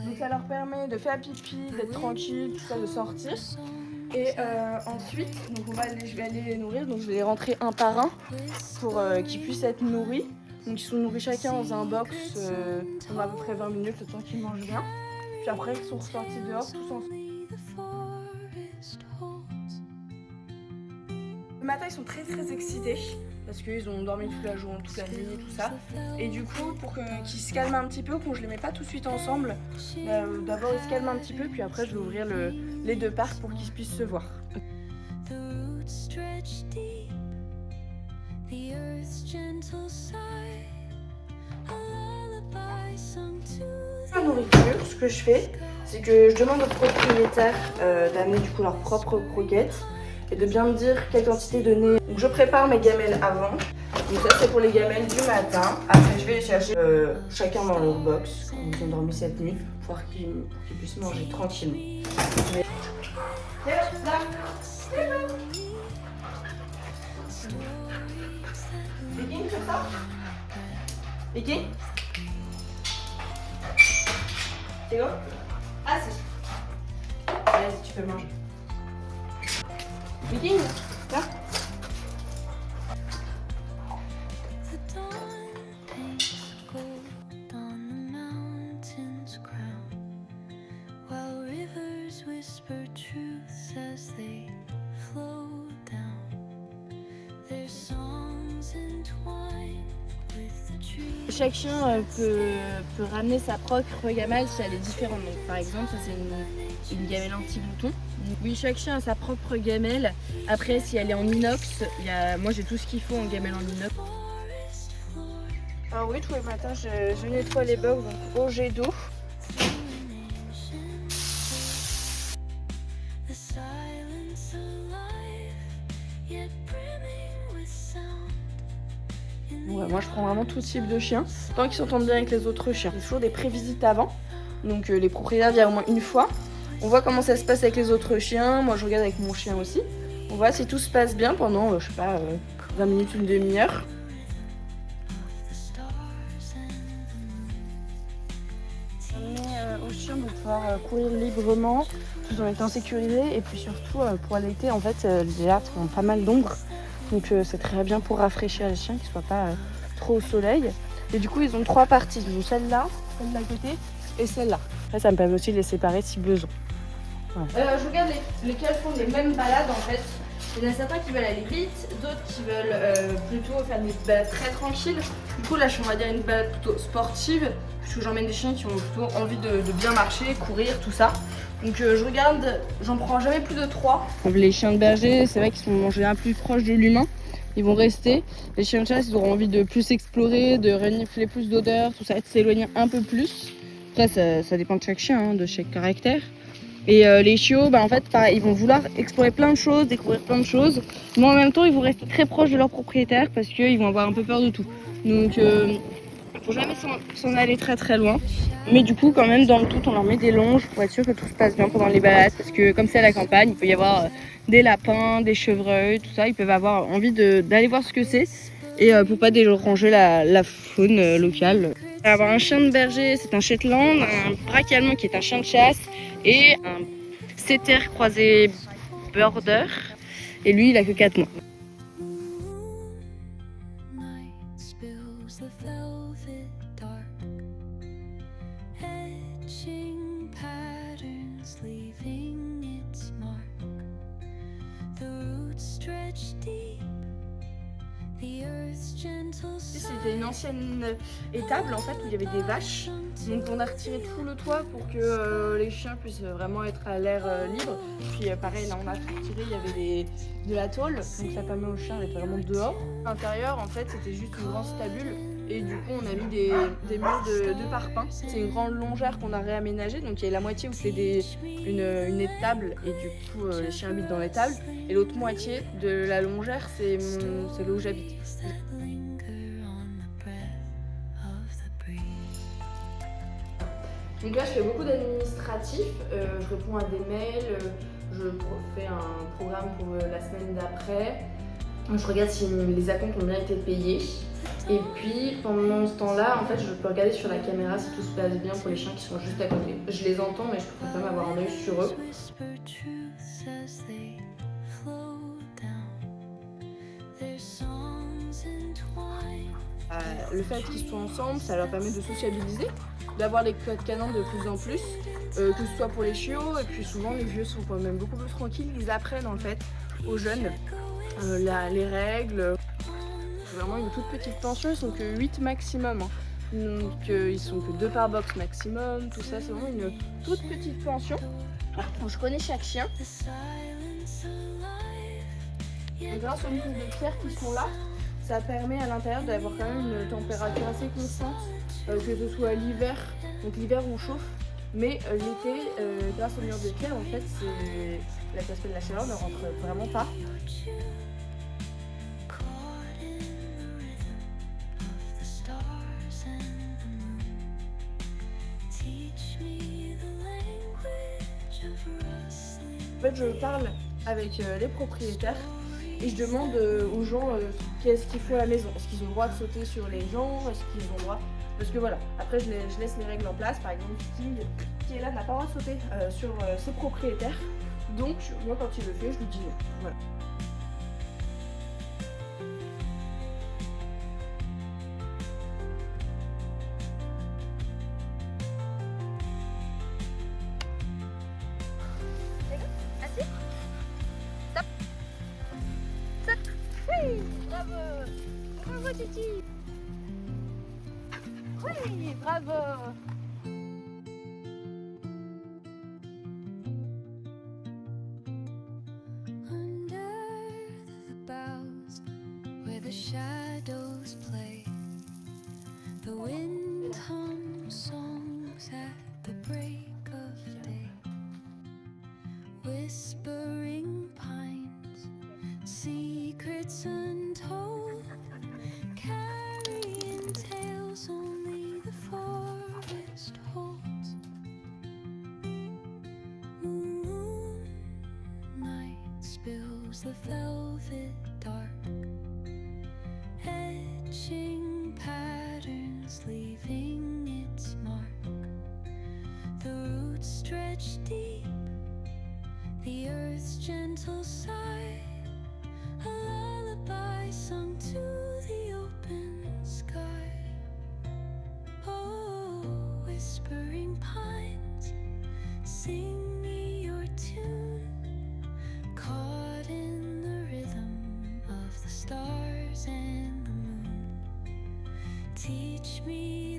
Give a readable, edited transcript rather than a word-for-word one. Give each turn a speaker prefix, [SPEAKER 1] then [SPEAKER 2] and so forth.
[SPEAKER 1] Donc ça leur permet de faire pipi, d'être tranquille, tout ça, de sortir. Et ensuite, donc je vais aller les nourrir, donc je vais les rentrer un par un pour qu'ils puissent être nourris. Donc ils sont nourris chacun dans un box pendant à peu près 20 minutes, le temps qu'ils mangent bien. Puis après ils sont ressortis dehors tous ensemble. Le matin ils sont très excités parce qu'ils ont dormi toute la journée, toute la nuit et tout ça. Et du coup pour qu'ils se calment un petit peu, qu'on je les mets pas tout de suite ensemble, d'abord ils se calment un petit peu, puis après je vais ouvrir les deux parcs pour qu'ils puissent se voir. La nourriture, ce que je fais, c'est que je demande aux propriétaires d'amener du coup leurs propres croquettes et de bien me dire quelle quantité donner. Donc je prépare mes gamelles avant. Donc ça c'est pour les gamelles du matin. Après je vais les chercher chacun dans leur box, quand ils ont dormi cette nuit, pour qu'ils puissent manger tranquillement. Viking, comme ça? Viking? C'est bon? Ah si. Vas-y, tu peux manger. Viking, là. Chaque chien peut ramener sa propre gamelle si elle est différente. Donc, par exemple, ça c'est une gamelle anti-glouton. Oui, chaque chien a sa propre gamelle. Après, si elle est en inox, moi j'ai tout ce qu'il faut en gamelle en inox. Alors oui, tous les matins, je nettoie les box donc au jet d'eau. Ouais, moi je prends vraiment tout type de chiens, tant qu'ils s'entendent bien avec les autres chiens. Il y a toujours des prévisites avant, donc les propriétaires viennent au moins une fois. On voit comment ça se passe avec les autres chiens, moi je regarde avec mon chien aussi. On voit si tout se passe bien pendant, je sais pas, 20 minutes, une demi-heure. Ça permet aux chiens de pouvoir courir librement, tout en étant sécurisés, et puis surtout pour allaiter, en fait, les lattes ont pas mal d'ombre. Donc c'est très bien pour rafraîchir les chiens, qu'ils ne soient pas trop au soleil. Et du coup ils ont trois parties, ils ont celle-là, celle d'à côté et celle-là. Après ça me permet aussi de les séparer si besoin. Ouais. Je regarde lesquels font les mêmes balades en fait. Il y en a certains qui veulent aller vite, d'autres qui veulent plutôt faire des balades très tranquilles. Du coup là je fais on va dire une balade plutôt sportive, puisque j'emmène des chiens qui ont plutôt envie de bien marcher, courir, tout ça. Donc je regarde, j'en prends jamais plus de 3. Les chiens de berger, c'est vrai qu'ils sont en général plus proches de l'humain. Ils vont rester. Les chiens de chasse, ils auront envie de plus explorer, de renifler plus d'odeurs, tout ça, de s'éloigner un peu plus. Après, ça dépend de chaque chien, hein, de chaque caractère. Et les chiots, en fait, pareil, ils vont vouloir explorer plein de choses, découvrir plein de choses. Mais en même temps, ils vont rester très proches de leur propriétaire parce qu'ils vont avoir un peu peur de tout. Donc, faut jamais s'en aller très loin. Mais du coup, quand même, dans le tout, on leur met des longes pour être sûr que tout se passe bien pendant les balades. Parce que comme c'est à la campagne, il peut y avoir des lapins, des chevreuils, tout ça. Ils peuvent avoir envie d'aller voir ce que c'est. Et pour pas déranger la faune locale. Avoir un chien de berger, c'est un Shetland, un braque allemand qui est un chien de chasse et un setter croisé border. Et lui, il a que 4 mois. C'était une ancienne étable en fait où il y avait des vaches, donc on a retiré tout le toit pour que les chiens puissent vraiment être à l'air libre. Puis pareil, là on a tout retiré, il y avait de la tôle, donc ça permet aux chiens d'être vraiment dehors. À l'intérieur en fait c'était juste une grande stabule et du coup on a mis des murs de parpaing. C'est une grande longère qu'on a réaménagée, donc il y a la moitié où c'est une étable et du coup les chiens habitent dans l'étable, et l'autre moitié de la longère c'est là où j'habite. Donc là, je fais beaucoup d'administratifs, je réponds à des mails, je fais un programme pour la semaine d'après. Je regarde si les acomptes ont bien été payés. Et puis pendant ce temps-là, en fait, je peux regarder sur la caméra si tout se passe bien pour les chiens qui sont juste à côté. Je les entends, mais je peux quand même avoir un œil sur eux. Le fait qu'ils soient ensemble, ça leur permet de sociabiliser, d'avoir des codes canins de plus en plus, que ce soit pour les chiots, et puis souvent les vieux sont quand même beaucoup plus tranquilles, ils apprennent en fait aux jeunes les règles. C'est vraiment une toute petite pension, ils sont que 8 maximum, hein. Donc ils sont que 2 par box maximum, tout ça c'est vraiment une toute petite pension. Donc, je connais chaque chien. Et grâce aux micros de pierre qui sont là, ça permet à l'intérieur d'avoir quand même une température assez constante, que ce soit l'hiver, donc l'hiver on chauffe, mais l'été, grâce aux murs de pierre, en fait, l'aspect de la chaleur ne rentre vraiment pas. En fait, je parle avec les propriétaires et je demande aux gens qu'est-ce qu'il faut à la maison. Est-ce qu'ils ont le droit de sauter sur les gens? Est-ce qu'ils ont le droit? Parce que voilà, après je laisse les règles en place. Par exemple, qui est là n'a pas le droit de sauter sur ses propriétaires. Donc moi quand il le fait, je lui dis non. Voilà. Oui, bravo! Bravo Titi! Oui, bravo!
[SPEAKER 2] Under the boughs where the shadows play, the wind hums songs at the break of day, whispering pines, secrets untold, carrying tales only the forest holds. Moonlight spills the velvet dark, etching patterns, leaving its mark. The roots stretch deep, the earth's gentle sigh, a lullaby sung to the open sky. Oh, whispering pines, sing me your tune, caught in the rhythm of the stars and the moon. Teach me